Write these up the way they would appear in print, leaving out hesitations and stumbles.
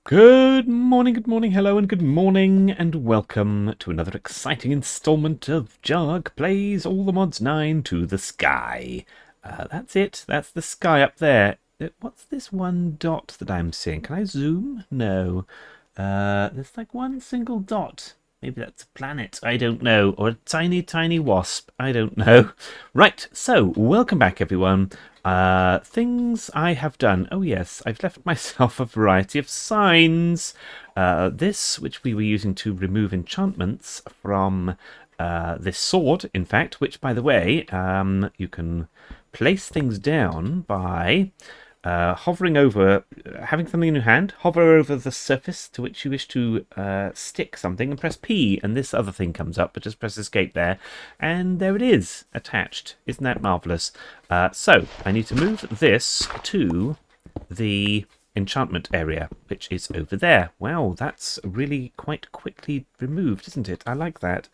Good morning, hello, and good morning, and welcome to another exciting installment of jahg Plays All the Mods 9 to the Sky. That's it, that's the sky up there. What's this one dot that I'm seeing? Can I zoom? No. There's like one single dot. Maybe that's a planet, I don't know, or a tiny, tiny wasp, I don't know. Right, so welcome back everyone. Things I have done. Oh yes, I've left myself a variety of signs. This, which we were using to remove enchantments from this sword, in fact, which by the way, you can place things down by hovering over, having something in your hand, hover over the surface to which you wish to stick something and press P, and this other thing comes up, but just press escape there, and there it is, attached. Isn't that marvellous? So, I need to move this to the enchantment area, which is over there. Wow, that's really quite quickly removed, isn't it? I like that.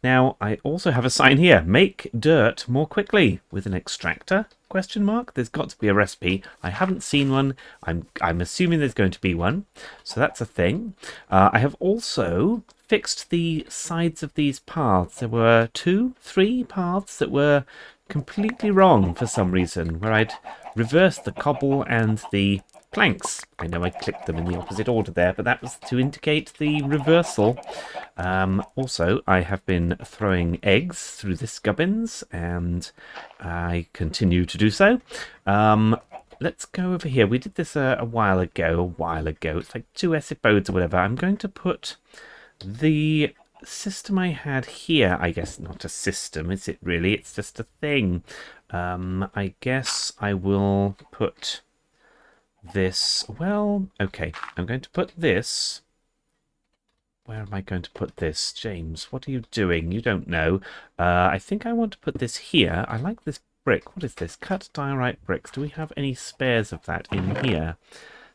Now, I also have a sign here. Make dirt more quickly with an extractor? Question mark. There's got to be a recipe. I haven't seen one. I'm assuming there's going to be one. So that's a thing. I have also fixed the sides of these paths. There were 3 paths that were completely wrong for some reason, where I'd reversed the cobble and the planks. I know I clicked them in the opposite order there, but that was to indicate the reversal. Also, I have been throwing eggs through this gubbins, and I continue to do so. Let's go over here. We did this a while ago. It's like 2 episodes or whatever. I'm going to put the system I had here. I guess not a system, is it really? It's just a thing. I guess I will put this. Well, okay. I'm going to put this. Where am I going to put this? James, what are you doing? You don't know. I think I want to put this here. I like this brick. What is this? Cut diorite bricks. Do we have any spares of that in here?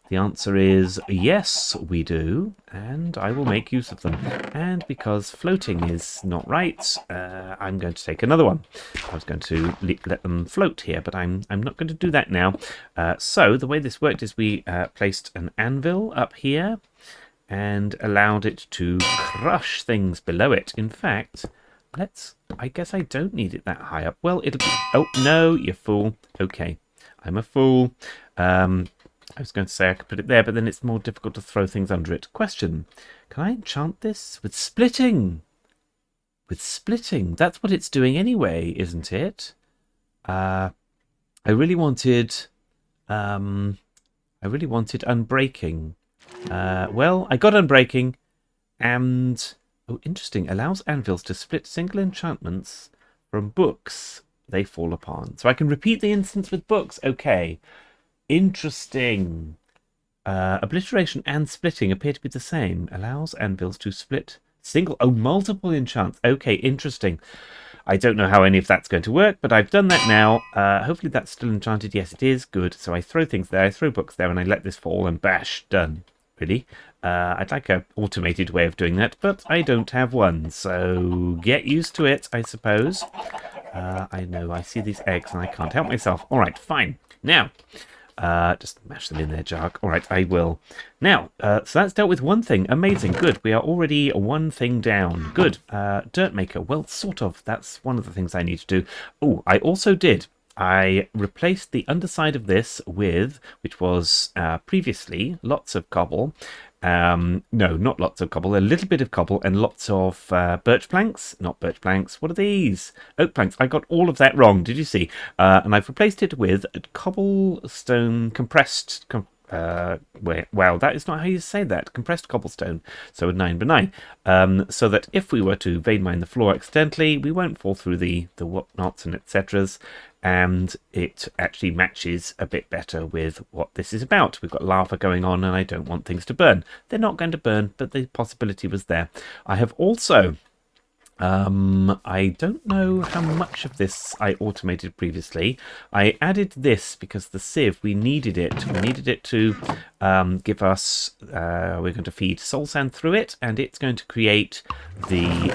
The answer is yes, we do, and I will make use of them. And because floating is not right, I'm going to take another one. I was going to let them float here, but I'm not going to do that now. So the way this worked is we placed an anvil up here and allowed it to crush things below it. In fact, I guess I don't need it that high up. Well, it'll be... Oh, no, you fool. Okay, I'm a fool. I was going to say I could put it there, but then it's more difficult to throw things under it. Question. Can I enchant this with splitting? With splitting? That's what it's doing anyway, isn't it? I really wanted unbreaking. Well, I got unbreaking, and... Oh, interesting. Allows anvils to split single enchantments from books they fall upon. So I can repeat the instance with books. Okay. Interesting. Obliteration and splitting appear to be the same. Allows anvils to split multiple enchants. Okay, interesting. I don't know how any of that's going to work, but I've done that now. Hopefully that's still enchanted. Yes, it is. Good. So I throw things there, I throw books there, and I let this fall, and bash, done. Really. I'd like an automated way of doing that, but I don't have one. So get used to it, I suppose. I know, I see these eggs, and I can't help myself. All right, fine. Now... just mash them in there, jahg. All right, I will. Now, so that's dealt with one thing. Amazing. Good. We are already one thing down. Good. Dirt maker. Well, sort of. That's one of the things I need to do. Oh, I also did. I replaced the underside of this with, which was previously lots of cobble. No, not lots of cobble, a little bit of cobble and lots of birch planks. Not birch planks. What are these? Oak planks. I got all of that wrong. Did you see? And I've replaced it with cobblestone compressed. Wow, that is not how you say that. Compressed cobblestone. So a 9x9. So that if we were to vein mine the floor accidentally, we won't fall through the whatnots and etceteras. And it actually matches a bit better with what this is about. We've got lava going on and I don't want things to burn. They're not going to burn, but the possibility was there. I have also... I don't know how much of this I automated previously. I added this because the sieve, we needed it. We needed it to give us... we're going to feed soul sand through it, and it's going to create the...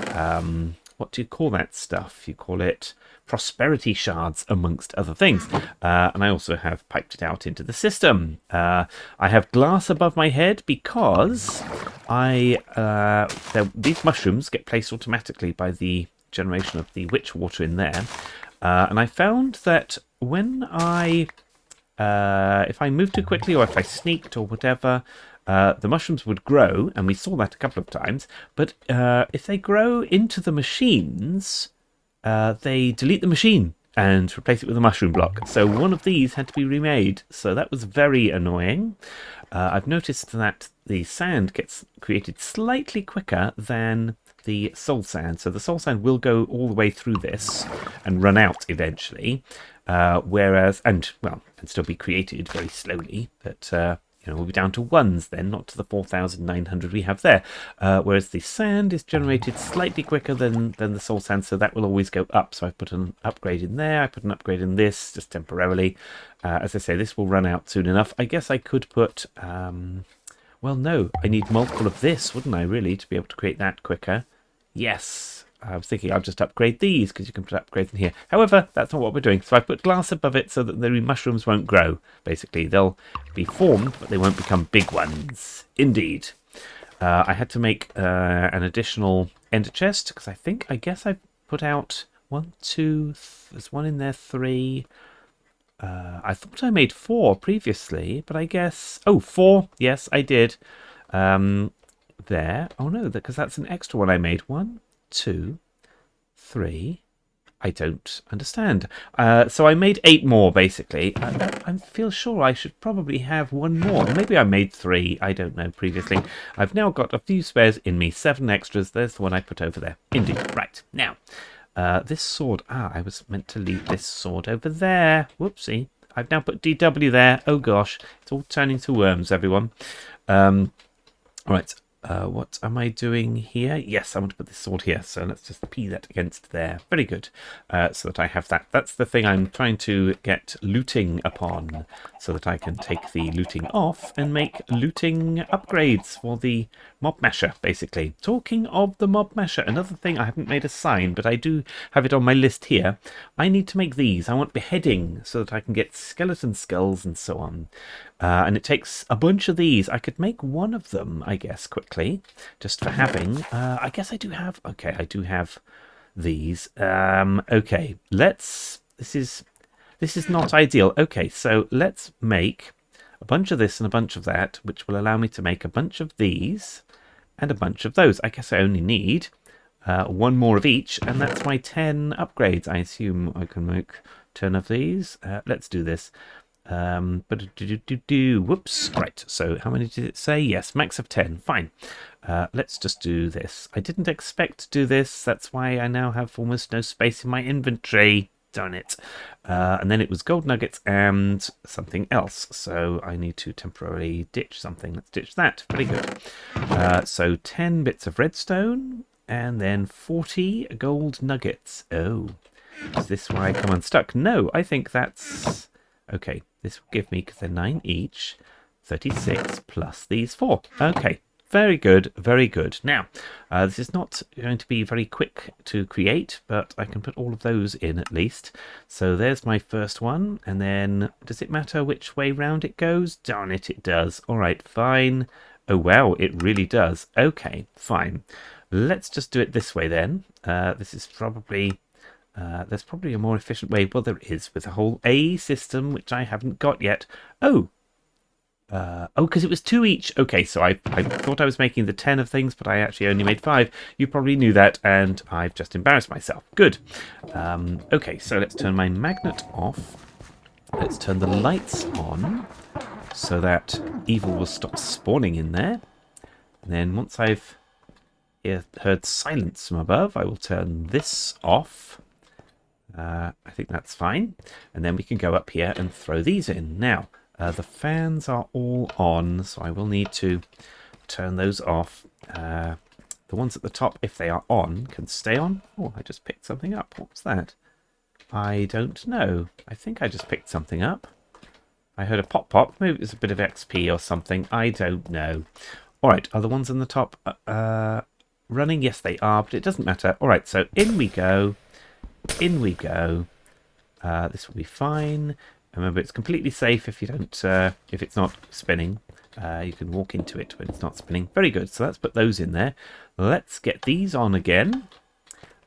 what do you call that stuff? You call it prosperity shards amongst other things. And I also have piped it out into the system. I have glass above my head because these mushrooms get placed automatically by the generation of the witch water in there. And I found that when if I moved too quickly or if I sneaked or whatever, the mushrooms would grow, and we saw that a couple of times. But if they grow into the machines, they delete the machine and replace it with a mushroom block. So one of these had to be remade. So that was very annoying. I've noticed that the sand gets created slightly quicker than the soul sand. So the soul sand will go all the way through this and run out eventually. And still be created very slowly. But we'll be down to ones then, not to the 4,900 we have there. Whereas the sand is generated slightly quicker than the soul sand, so that will always go up. So I've put an upgrade in there. I put an upgrade in this just temporarily. As I say, this will run out soon enough. I guess I could put... well, no, I need multiple of this, wouldn't I, really, to be able to create that quicker? Yes. I was thinking I'll just upgrade these because you can put upgrades in here. However, that's not what we're doing. So I put glass above it so that the mushrooms won't grow. Basically, they'll be formed, but they won't become big ones. Indeed. I had to make an additional ender chest because I guess I put out 1, 2, there's one in there, 3. I thought I made 4 previously, but I guess... Oh, 4. Yes, I did. There. Oh, no, because that's an extra one I made. 1, 2, 3. I don't understand. So I made 8 more, basically. I feel sure I should probably have 1 more. Maybe I made 3. I don't know, previously. I've now got a few spares in me. 7 extras. There's the one I put over there. Indeed. Right. Now, this sword... I was meant to leave this sword over there. Whoopsie. I've now put DW there. Oh, gosh. It's all turning to worms, everyone. All right. What am I doing here? Yes, I want to put this sword here. So let's just P that against there. Very good. So that I have that. That's the thing I'm trying to get looting upon. So that I can take the looting off and make looting upgrades for the mob masher, basically. Talking of the mob masher, another thing, I haven't made a sign, but I do have it on my list here. I need to make these. I want beheading so that I can get skeleton skulls and so on. And it takes a bunch of these. I could make one of them, I guess, quickly, just for having. I guess I do have... Okay, I do have these. Okay, let's... This is not ideal. Okay, so let's make a bunch of this and a bunch of that, which will allow me to make a bunch of these and a bunch of those. I guess I only need 1 more of each, and that's my 10 upgrades. I assume I can make 10 of these. Let's do this. Whoops. Right, so how many did it say? Yes, max of 10. Fine. Let's just do this. I didn't expect to do this. That's why I now have almost no space in my inventory. Darn it. And then it was gold nuggets and something else. So I need to temporarily ditch something. Let's ditch that. Very good. So 10 bits of redstone and then 40 gold nuggets. Oh, is this why I come unstuck? No, I think that's... Okay, this will give me, because they're 9 each, 36 plus these 4. Okay, very good, very good. Now, this is not going to be very quick to create, but I can put all of those in at least. So there's my first one, and then does it matter which way round it goes? Darn it, it does. All right, fine. Oh, wow, it really does. Okay, fine. Let's just do it this way then. This is probably... there's probably a more efficient way. Well, there is, with a whole A system, which I haven't got yet. Oh, because it was 2 each. Okay, so I thought I was making the 10 of things, but I actually only made 5. You probably knew that, and I've just embarrassed myself. Good. Okay, so let's turn my magnet off. Let's turn the lights on, so that evil will stop spawning in there. And then once I've heard silence from above, I will turn this off. I think that's fine. And then we can go up here and throw these in. Now, the fans are all on, so I will need to turn those off. The ones at the top, if they are on, can stay on. Oh, I just picked something up. What was that? I don't know. I think I just picked something up. I heard a pop-pop. Maybe it was a bit of XP or something. I don't know. All right, are the ones on the top running? Yes, they are, but it doesn't matter. All right, so in we go. In we go. This will be fine. Remember, it's completely safe if you don't, if it's not spinning. You can walk into it when it's not spinning. Very good. So let's put those in there. Let's get these on again.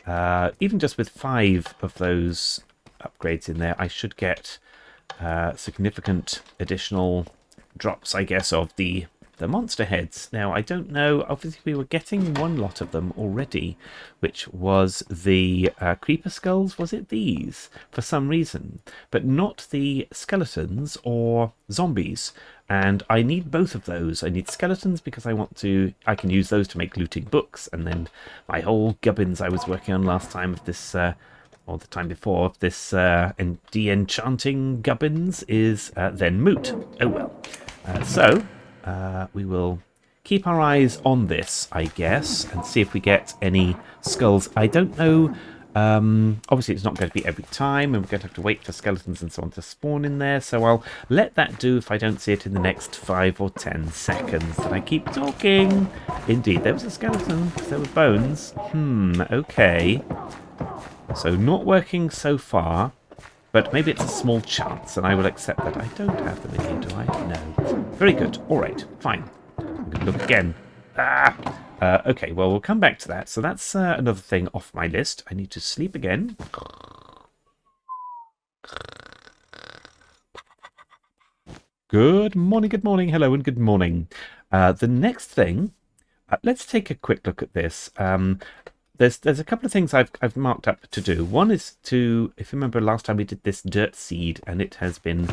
Even just with 5 of those upgrades in there, I should get significant additional drops, I guess, of the monster heads. Now, I don't know, obviously we were getting one lot of them already, which was the creeper skulls, was it these, for some reason, but not the skeletons or zombies. And I need both of those. I need skeletons because I can use those to make looting books, and then my whole gubbins I was working on last time of this, or the time before, of this de-enchanting gubbins is then moot. Oh well. So we will keep our eyes on this, I guess, and see if we get any skulls. I don't know. Obviously, it's not going to be every time, and we're going to have to wait for skeletons and so on to spawn in there. So I'll let that do if I don't see it in the next 5 or 10 seconds. And I keep talking. Indeed, there was a skeleton. There were bones. Okay. So not working so far. But maybe it's a small chance, and I will accept that. I don't have them in here, do I? No. Very good. All right. Fine. I'm going to look again. Okay, well, we'll come back to that. So that's another thing off my list. I need to sleep again. Good morning, hello, and good morning. The next thing, let's take a quick look at this. There's a couple of things I've marked up to do. One is to, if you remember last time we did this dirt seed, and it has been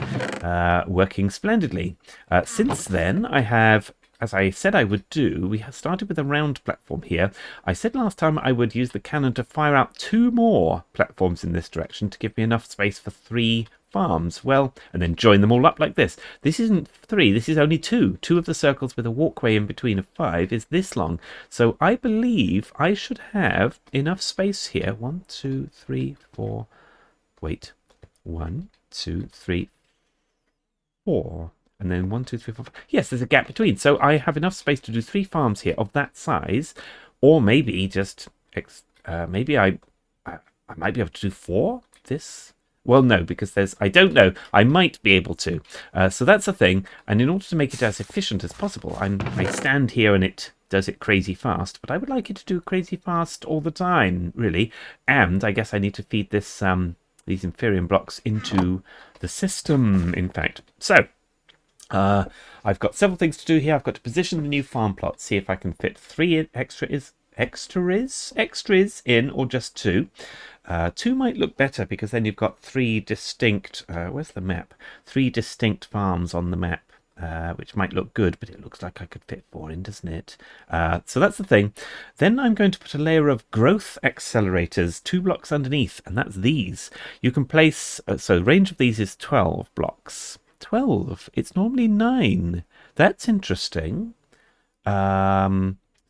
working splendidly. Since then, I have, as I said I would do, we have started with a round platform here. I said last time I would use the cannon to fire out 2 more platforms in this direction to give me enough space for 3 farms. Well, and then join them all up like this. This isn't 3, this is only 2. 2 of the circles with a walkway in between of 5 is this long. So I believe I should have enough space here. 1, 2, 3, 4. Wait. 1, 2, 3, 4. And then 1, 2, 3, 4, 5. Yes, there's a gap between. So I have enough space to do 3 farms here of that size. Or maybe just, maybe I might be able to do 4 this. Well, no, because I don't know. I might be able to. So that's a thing. And in order to make it as efficient as possible, I stand here and it does it crazy fast. But I would like it to do crazy fast all the time, really. And I guess I need to feed this these inferior blocks into the system, in fact. So I've got several things to do here. I've got to position the new farm plot, see if I can fit 3 extras in, or just 2. 2 might look better because then you've got 3 distinct, where's the map? 3 distinct farms on the map, which might look good, but it looks like I could fit 4 in, doesn't it? So that's the thing. Then I'm going to put a layer of growth accelerators 2 blocks underneath, and that's these. You can place, so the range of these is 12 blocks. 12? It's normally 9. That's interesting.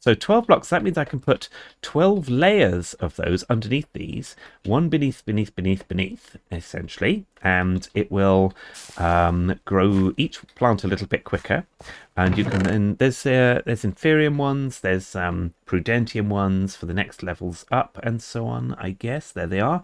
So 12 blocks, that means I can put 12 layers of those underneath these, one beneath, essentially, and it will grow each plant a little bit quicker. And you can then, there's Inferium ones, there's Prudentium ones for the next levels up, and so on, I guess. There they are.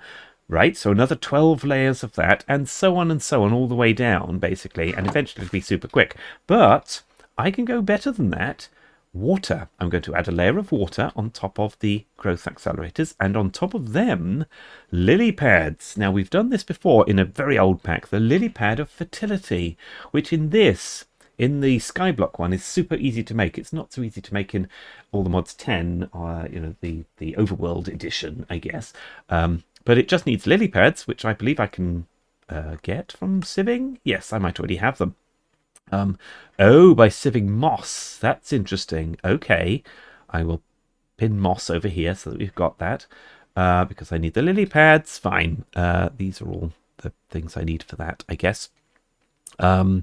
Right, so another 12 layers of that, and so on, all the way down, basically, and eventually it'll be super quick. But I can go better than that. Water. I'm going to add a layer of water on top of the growth accelerators, and on top of them, lily pads. Now, we've done this before in a very old pack, the Lilypad of Fertility, which in the Skyblock one is super easy to make. It's not so easy to make in all the mods 10, or the Overworld edition, I guess. But it just needs lily pads, which I believe I can get from sieving. Yes, I might already have them. Oh, by sieving moss. That's interesting. Okay, I will pin moss over here so that we've got that. Because I need the lily pads. Fine. These are all the things I need for that, I guess. All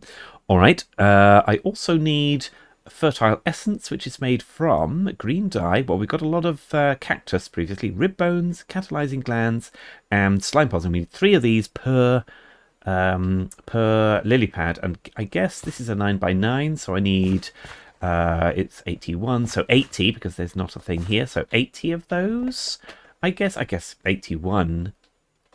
right. I also need fertile essence, which is made from green dye. Well, we got a lot of cactus previously, rib bones, catalyzing glands, and slime pods. And we need 3 of these per lily pad, and I guess this is a 9x9, so I need it's 81, so 80, because there's not a thing here, so 80 of those. I guess 81.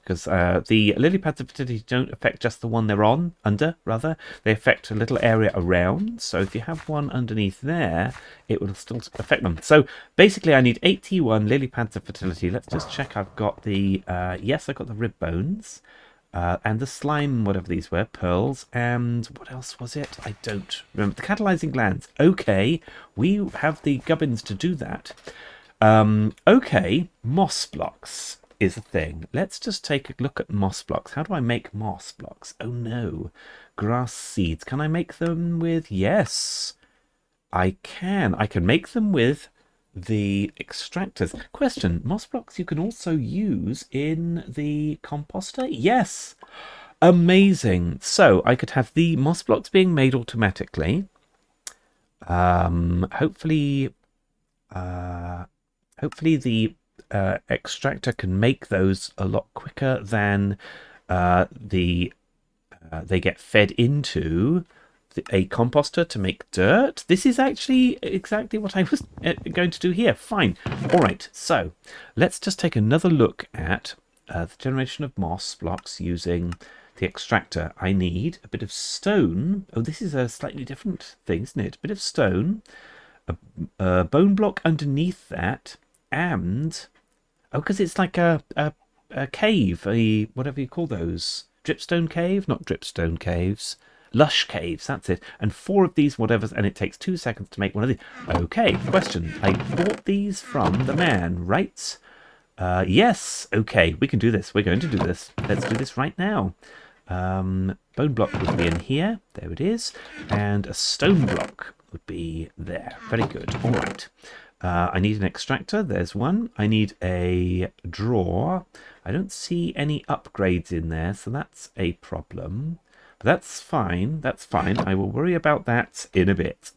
because the Lilypads of Fertility don't affect just the one they're under, rather. They affect a little area around. So if you have one underneath there, it will still affect them. So basically I need 81 Lilypads of Fertility. Let's just check I've got the, yes, I've got the rib bones. And the slime, whatever these were, pearls, and what else was it? I don't remember. The catalyzing glands. Okay, we have the gubbins to do that. Okay, moss blocks is a thing. Let's just take a look at moss blocks. How do I make moss blocks? Oh no. Grass seeds. Can I make them with... Yes, I can. I can make them with the extractors. Question, moss blocks you can also use in the composter? Yes. Amazing. So I could have the moss blocks being made automatically. Hopefully the extractor can make those a lot quicker than they get fed into a composter to make dirt. This is actually exactly what I was going to do here. Fine. All right, so let's just take another look at the generation of moss blocks using the extractor. I need a bit of stone. Oh, this is a slightly different thing, isn't it? A bit of stone, a bone block underneath that, and... Oh, because it's like a cave, whatever you call those. Dripstone cave? Not dripstone caves. Lush caves, that's it. And 4 of these whatevers, and it takes 2 seconds to make one of these. Okay, question. I bought these from the man, right? Yes. Okay, we can do this. We're going to do this. Let's do this right now. Bone block would be in here. There it is. And a stone block would be there. Very good. All right. I need an extractor. There's one. I need a drawer. I don't see any upgrades in there, so that's a problem. But that's fine. That's fine. I will worry about that in a bit.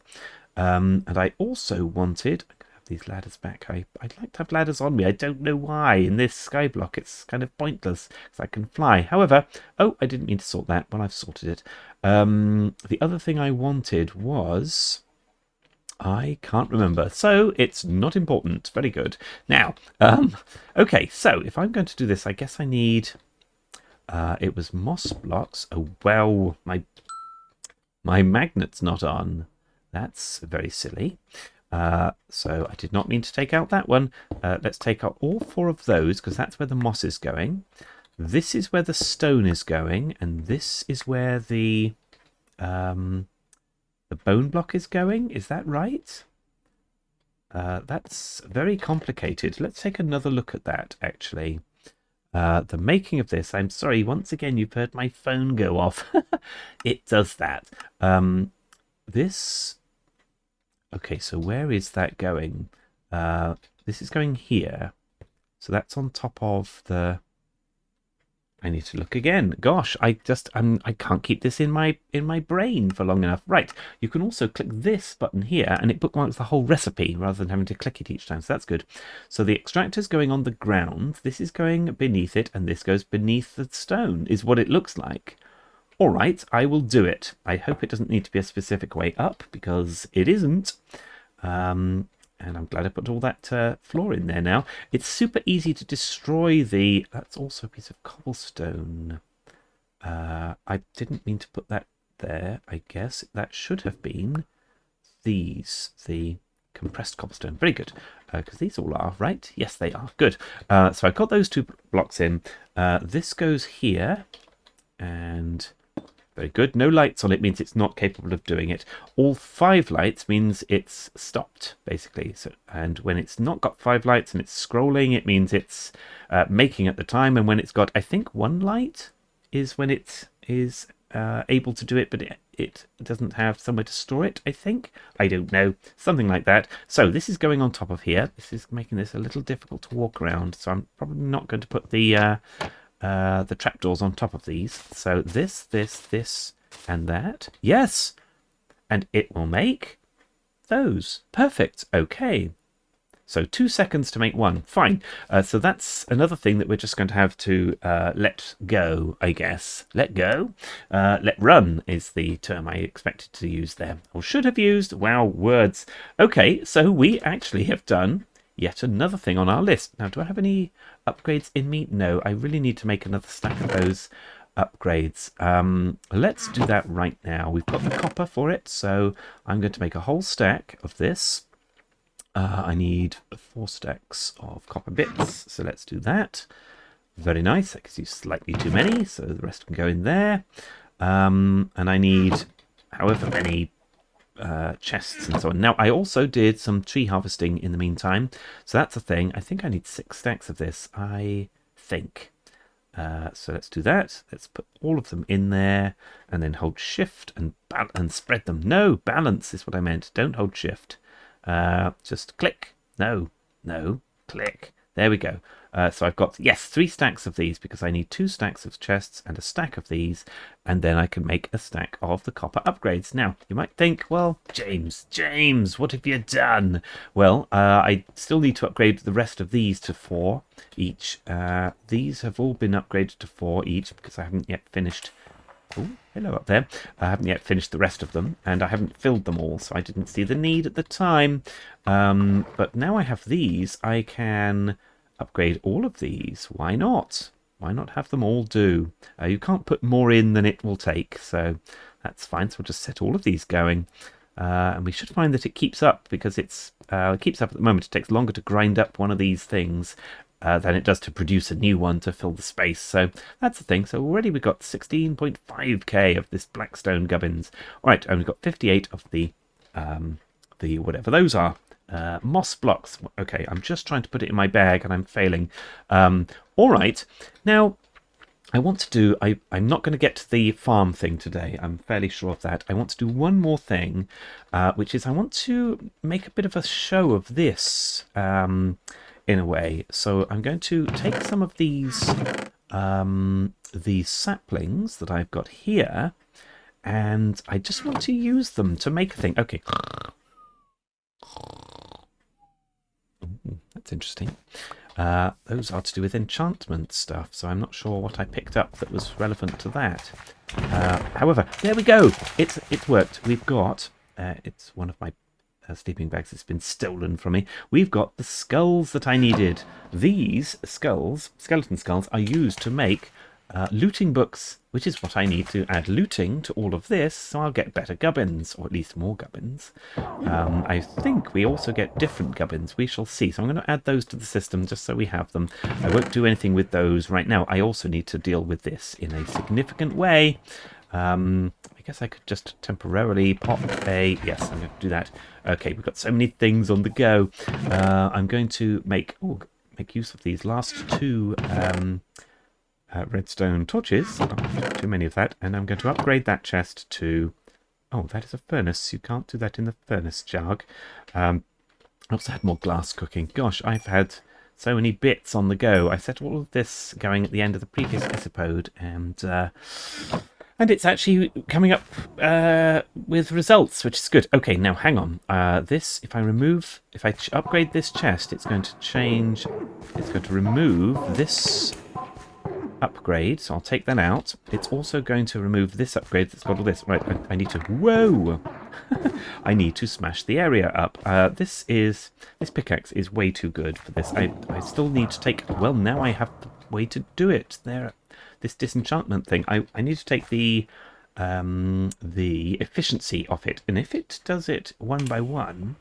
And I also wanted... I can have these ladders back. I'd like to have ladders on me. I don't know why. In this skyblock, it's kind of pointless because I can fly. However... Oh, I didn't mean to sort that. Well, I've sorted it. The other thing I wanted was... I can't remember, so it's not important. Very good. Now, okay, so if I'm going to do this, I guess I need... it was moss blocks. Oh, well, my magnet's not on. That's very silly. So I did not mean to take out that one. Let's take out all 4 of those, because that's where the moss is going. This is where the stone is going, and this is where the bone block is going. Is that right? That's very complicated. Let's take another look at that, actually. The making of this, I'm sorry, once again, you've heard my phone go off. It does that. This... Okay, so where is that going? This is going here. So that's on top of the... I need to look again. Gosh, I can't keep this in my brain for long enough. Right, you can also click this button here and it bookmarks the whole recipe rather than having to click it each time. So that's good. So the extractor's going on the ground. This is going beneath it and this goes beneath the stone is what it looks like. All right, I will do it. I hope it doesn't need to be a specific way up because it isn't. And I'm glad I put all that floor in there now. It's super easy to destroy the... That's also a piece of cobblestone. I didn't mean to put that there, I guess. That should have been these, the compressed cobblestone. Very good. Because these all are, right? Yes, they are. Good. So I've got those 2 blocks in. This goes here. And... Very good. No lights on it means it's not capable of doing it. All 5 lights means it's stopped, basically. So, and when it's not got 5 lights and it's scrolling, it means it's making at the time. And when it's got, I think, 1 light is when it is able to do it, but it doesn't have somewhere to store it, I think. I don't know. Something like that. So this is going on top of here. This is making this a little difficult to walk around. So I'm probably not going to put the trapdoors on top of these. So this, and that. Yes! And it will make those. Perfect. Okay. So 2 seconds to make 1. Fine. So that's another thing that we're just going to have to let go, I guess. Let go? Let run is the term I expected to use there. Or should have used. Wow, words. Okay, so we actually have done... yet another thing on our list. Now, do I have any... upgrades in me? No, I really need to make another stack of those upgrades. Let's do that right now. We've got the copper for it, so I'm going to make a whole stack of this. I need 4 stacks of copper bits, so let's do that. Very nice. That gives you slightly too many, so the rest can go in there. And I need however many chests and so on. Now, I also did some tree harvesting in the meantime, so that's a thing. I think I need 6 stacks of this, I think. So let's do that. Let's put all of them in there, and then hold shift and spread them. No, balance is what I meant. Don't hold shift. Just click. No, click. There we go. So I've got, yes, 3 stacks of these because I need 2 stacks of chests and a stack of these, and then I can make a stack of the copper upgrades. Now, you might think, well, James, what have you done? Well, I still need to upgrade the rest of these to 4 each. These have all been upgraded to 4 each because I haven't yet finished. Oh, hello up there. I haven't yet finished the rest of them, and I haven't filled them all, so I didn't see the need at the time. But now I have these, I can upgrade all of these. Why not? Why not have them all do? You can't put more in than it will take, so that's fine. So we'll just set all of these going. And we should find that it keeps up, because it keeps up at the moment. It takes longer to grind up one of these things than it does to produce a new one to fill the space. So that's the thing. So already we've got 16.5k of this blackstone gubbins. All right, and we've got 58 of the whatever those are. Moss blocks. Okay, I'm just trying to put it in my bag and I'm failing. All right, now I want to do, I'm not going to get to the farm thing today. I'm fairly sure of that. I want to do one more thing, which is I want to make a bit of a show of this in a way. So I'm going to take some of these saplings that I've got here, and I just want to use them to make a thing. Okay. Ooh, that's interesting. Those are to do with enchantment stuff, so I'm not sure what I picked up that was relevant to that. However, there we go. It's worked. We've got, it's one of my sleeping bags that's been stolen from me. We've got the skulls that I needed. These skulls, skeleton skulls, are used to make looting books, which is what I need to add looting to all of this, so I'll get better gubbins, or at least more gubbins. I think we also get different gubbins. We shall see. So I'm going to add those to the system just so we have them. I won't do anything with those right now. I also need to deal with this in a significant way. I guess I could just temporarily pop a... Yes, I'm going to do that. Okay, we've got so many things on the go. I'm going to make use of these last 2... redstone torches. Not too many of that, and I'm going to upgrade that chest to... Oh, that is a furnace. You can't do that in the furnace, jahg. I also had more glass cooking. Gosh, I've had so many bits on the go. I set all of this going at the end of the previous episode, and it's actually coming up with results, which is good. Okay, now hang on. If I upgrade this chest, it's going to change. It's going to remove this upgrade, so I'll take that out. It's also going to remove this upgrade that's got all this. Right, I need to... Whoa! I need to smash the area up. This pickaxe is way too good for this. I still need to take... Well, now I have the way to do it. This disenchantment thing. I need to take the efficiency of it. And if it does it one by one...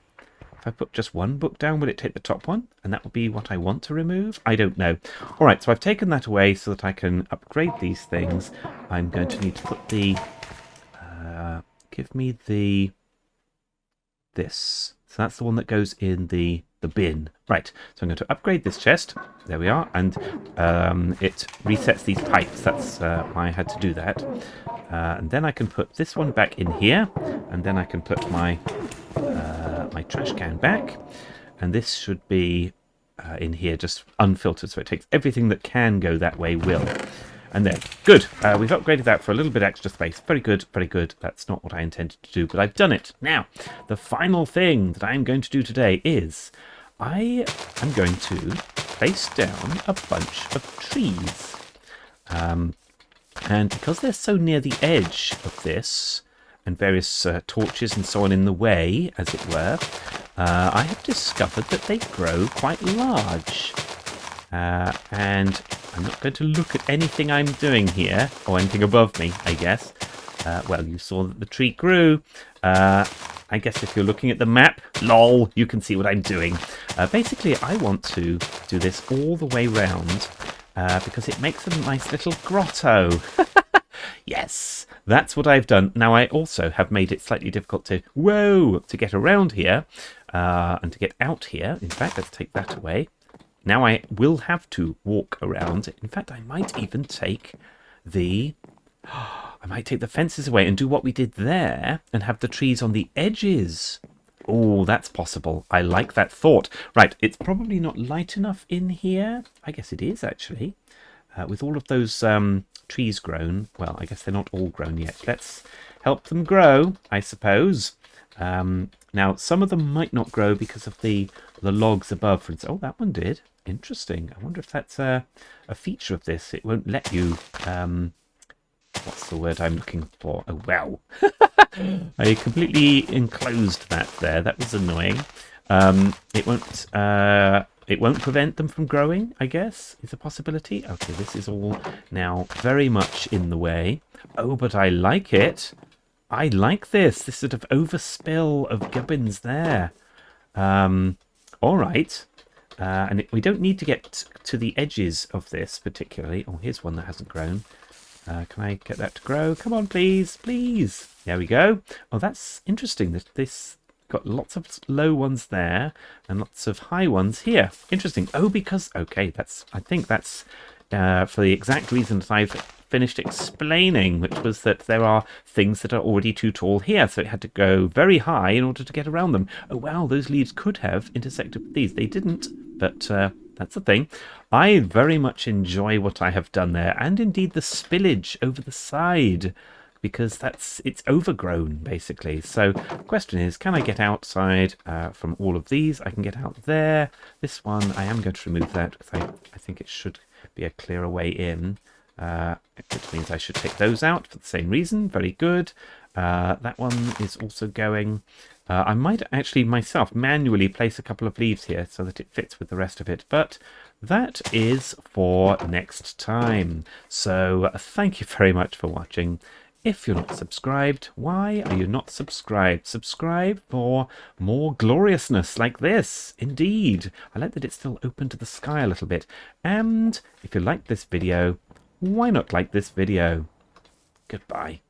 If I put just one book down, will it take the top one? And that will be what I want to remove? I don't know. All right, so I've taken that away so that I can upgrade these things. I'm going to need to put the... give me this. So that's the one that goes in the bin. Right, so I'm going to upgrade this chest. There we are. And it resets these pipes. That's why I had to do that. And then I can put this one back in here. And then I can put my trash can back, and this should be in here just unfiltered, so it takes everything that can go that way will. And then good, we've upgraded that for a little bit extra space. Very good, very good. That's not what I intended to do, but I've done it. Now the final thing that I'm going to do today is I am going to place down a bunch of trees, and because they're so near the edge of this and various torches and so on in the way, as it were, I have discovered that they grow quite large. And I'm not going to look at anything I'm doing here, or anything above me, I guess. Well, you saw that the tree grew. I guess if you're looking at the map, lol, you can see what I'm doing. Basically, I want to do this all the way round because it makes a nice little grotto. Yes, that's what I've done. Now, I also have made it slightly difficult to get around here and to get out here. In fact, let's take that away. Now I will have to walk around. In fact, I might even take the fences away and do what we did there and have the trees on the edges. Oh, that's possible. I like that thought. Right, it's probably not light enough in here. I guess it is, actually. With all of those trees grown. Well, I guess they're not all grown yet. Let's help them grow, I suppose. Now, some of them might not grow because of the logs above. For instance, oh, that one did. Interesting. I wonder if that's a feature of this. It won't let you... what's the word I'm looking for? Oh, well. I completely enclosed that there. That was annoying. It won't prevent them from growing, I guess, is a possibility. Okay, this is all now very much in the way. Oh, but I like it. I like this sort of overspill of gubbins there. All right. And we don't need to get to the edges of this particularly. Oh, here's one that hasn't grown. Can I get that to grow? Come on, please, please. There we go. Oh, that's interesting. This got lots of low ones there and lots of high ones here. Interesting. Oh, because, okay, I think that's for the exact reason that I've finished explaining, which was that there are things that are already too tall here, so it had to go very high in order to get around them. Oh, wow, those leaves could have intersected with these. They didn't, but that's the thing. I very much enjoy what I have done there, and indeed the spillage over the side, because it's overgrown, basically. So the question is, can I get outside from all of these? I can get out there. This one, I am going to remove that, because I think it should be a clearer way in. Which means I should take those out for the same reason. Very good. That one is also going. I might actually myself manually place a couple of leaves here so that it fits with the rest of it, but that is for next time. So thank you very much for watching. If you're not subscribed, why are you not subscribed? Subscribe for more gloriousness like this. Indeed. I like that it's still open to the sky a little bit. And if you like this video, why not like this video? Goodbye.